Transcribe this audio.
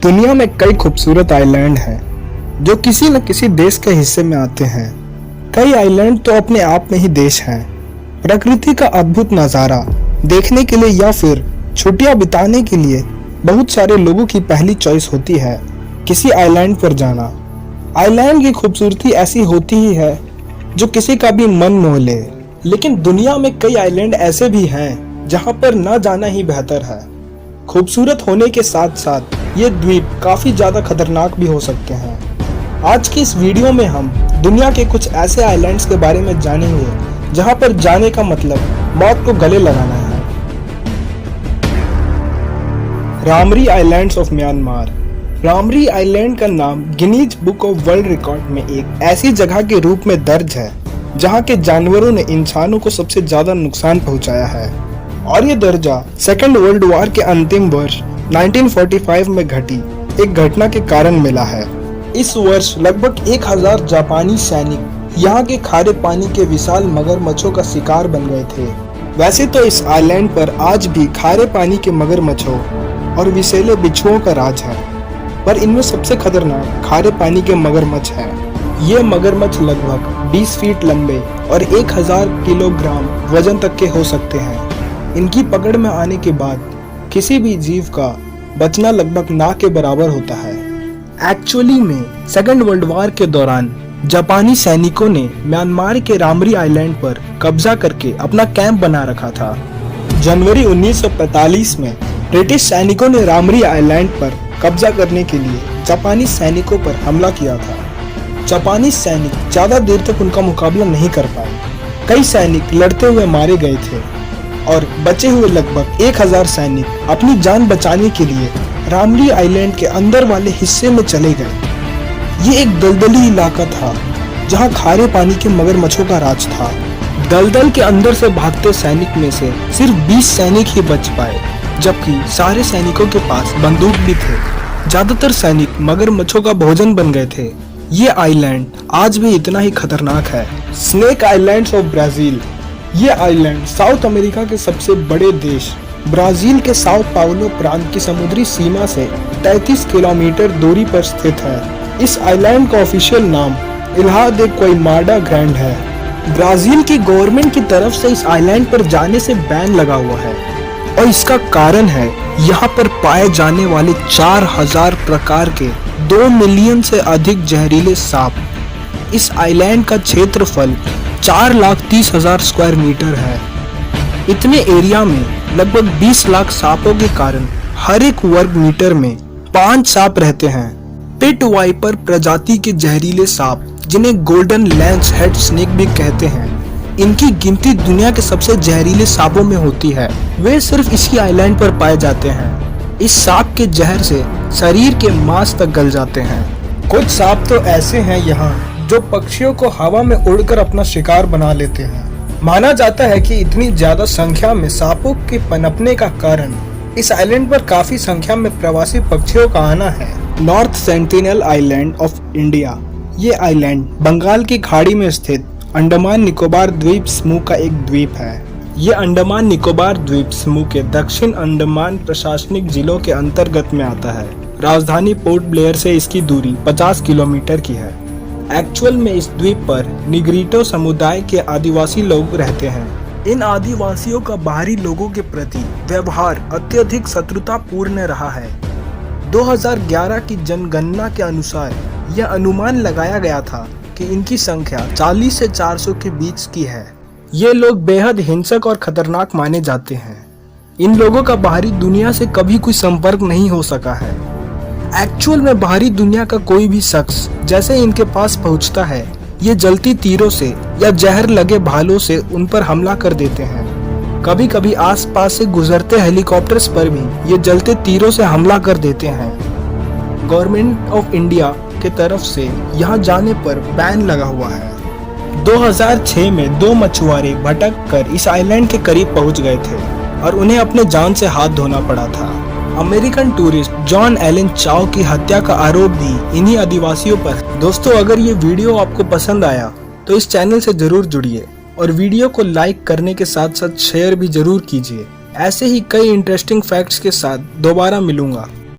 दुनिया में कई खूबसूरत आइलैंड हैं जो किसी न किसी देश के हिस्से में आते हैं। कई आइलैंड तो अपने आप में ही देश हैं। प्रकृति का अद्भुत नज़ारा देखने के लिए या फिर छुट्टियां बिताने के लिए बहुत सारे लोगों की पहली चॉइस होती है किसी आइलैंड पर जाना। आइलैंड की खूबसूरती ऐसी होती ही है जो किसी का भी मन मोह ले। लेकिन दुनिया में कई आइलैंड ऐसे भी हैं जहां पर न जाना ही बेहतर है। खूबसूरत होने के साथ साथ ये द्वीप काफी ज्यादा खतरनाक भी हो सकते हैं। आज की इस वीडियो में हम दुनिया के कुछ ऐसे आइलैंड्स के बारे में जानेंगे जहां पर जाने का मतलब मौत को गले लगाना है। रामरी आइलैंड्स ऑफ म्यांमार। रामरी आइलैंड का नाम Guinness book of world record में एक ऐसी जगह के रूप में दर्ज है जहां के जानवरों ने इंसानों को सबसे ज्यादा नुकसान पहुंचाया है, और ये दर्जा सेकेंड वर्ल्ड वॉर के अंतिम वर्ष 1945 में घटी एक घटना के कारण मिला है। इस वर्ष लगभग 1000 जापानी सैनिक यहाँ के खारे पानी के विशाल मगरमच्छों का शिकार बन गए थे। वैसे तो इस आइलैंड पर आज भी खारे पानी के मगरमच्छों और विषैले बिच्छुओं का राज है, पर इनमें सबसे खतरनाक खारे पानी के मगरमच्छ है। ये मगरमच्छ लगभग 20 फीट लंबे और 1000 किलोग्राम वजन तक के हो सकते हैं। इनकी पकड़ में आने के बाद किसी भी जीव का बचना लगभग ना के बराबर होता है। एक्चुअली में सेकेंड वर्ल्ड वॉर के दौरान जापानी सैनिकों ने म्यांमार के रामरी आइलैंड पर कब्जा करके अपना कैंप बना रखा था। जनवरी 1945 में ब्रिटिश सैनिकों ने रामरी आइलैंड पर कब्जा करने के लिए जापानी सैनिकों पर हमला किया था। जापानी सैनिक ज्यादा देर तक उनका मुकाबला नहीं कर पाए। कई सैनिक लड़ते हुए मारे गए थे और बचे हुए लगभग 1000 सैनिक अपनी जान बचाने के लिए रामरी आइलैंड के अंदर वाले हिस्से में चले गए। ये एक दलदली इलाका था जहां खारे पानी के मगरमच्छों का राज था। दलदल के अंदर से भागते सैनिक में से सिर्फ 20 सैनिक ही बच पाए, जबकि सारे सैनिकों के पास बंदूक भी थे। ज्यादातर सैनिक मगरमच्छों का भोजन बन गए थे। ये आइलैंड आज भी इतना ही खतरनाक है। Snake islands of Brazil. ये आइलैंड साउथ अमेरिका के सबसे बड़े देश ब्राजील के साओ पाउलो प्रांत की समुद्री सीमा से 33 किलोमीटर दूरी पर स्थित है। इस आइलैंड का ऑफिशियल नाम इल्हा दे कोइमाडा ग्रैंड है। ब्राजील की गवर्नमेंट की तरफ से इस आइलैंड पर जाने से बैन लगा हुआ है, और इसका कारण है यहाँ पर पाए जाने वाले 4000 प्रकार के 2 मिलियन से अधिक जहरीले सांप। इस आइलैंड का क्षेत्रफल 4,30,000 स्क्वायर मीटर है। इतने एरिया में लगभग 20 लाख सांपों के कारण हर एक वर्ग मीटर में 5 सांप रहते हैं। पिट वाइपर प्रजाति के जहरीले सांप, जिन्हें गोल्डन लैंस हेड स्नेक भी कहते हैं, इनकी गिनती दुनिया के सबसे जहरीले सांपों में होती है। वे सिर्फ इसी आइलैंड पर पाए जाते हैं। इस सांप के जहर से शरीर के मांस तक गल जाते हैं। कुछ सांप तो ऐसे हैं यहाँ जो पक्षियों को हवा में उड़कर अपना शिकार बना लेते हैं। माना जाता है कि इतनी ज्यादा संख्या में सांपों के पनपने का कारण इस आइलैंड पर काफी संख्या में प्रवासी पक्षियों का आना है। North sentinel island of India. ये आइलैंड बंगाल की खाड़ी में स्थित अंडमान निकोबार द्वीप समूह का एक द्वीप है। ये अंडमान निकोबार द्वीप समूह के दक्षिण अंडमान प्रशासनिक जिलों के अंतर्गत में आता है। राजधानी पोर्ट ब्लेयर से इसकी दूरी 50 किलोमीटर की है। एक्चुअल में इस द्वीप पर निग्रिटो समुदाय के आदिवासी लोग रहते हैं। इन आदिवासियों का बाहरी लोगों के प्रति व्यवहार अत्यधिक शत्रुतापूर्ण रहा है। 2011 की जनगणना के अनुसार यह अनुमान लगाया गया था कि इनकी संख्या 40 से 400 के बीच की है। ये लोग बेहद हिंसक और खतरनाक माने जाते हैं। इन लोगों का बाहरी दुनिया से कभी कोई संपर्क नहीं हो सका है। एक्चुअल में बाहरी दुनिया का कोई भी शख्स जैसे इनके पास पहुंचता है, ये जलती तीरों से या जहर लगे भालों से उन पर हमला कर देते हैं। कभी कभी आसपास से गुजरते हेलीकॉप्टर्स पर भी ये जलते तीरों से हमला कर देते हैं। गवर्नमेंट ऑफ इंडिया के तरफ से यहाँ जाने पर बैन लगा हुआ है। 2006 में 2 मछुआरे भटक कर इस आइलैंड के करीब पहुंच गए थे और उन्हें अपने जान से हाथ धोना पड़ा था। अमेरिकन टूरिस्ट जॉन एलन चाओ की हत्या का आरोप भी इन्हीं आदिवासियों पर। दोस्तों, अगर ये वीडियो आपको पसंद आया तो इस चैनल से जरूर जुड़िए और वीडियो को लाइक करने के साथ साथ शेयर भी जरूर कीजिए। ऐसे ही कई इंटरेस्टिंग फैक्ट्स के साथ दोबारा मिलूंगा।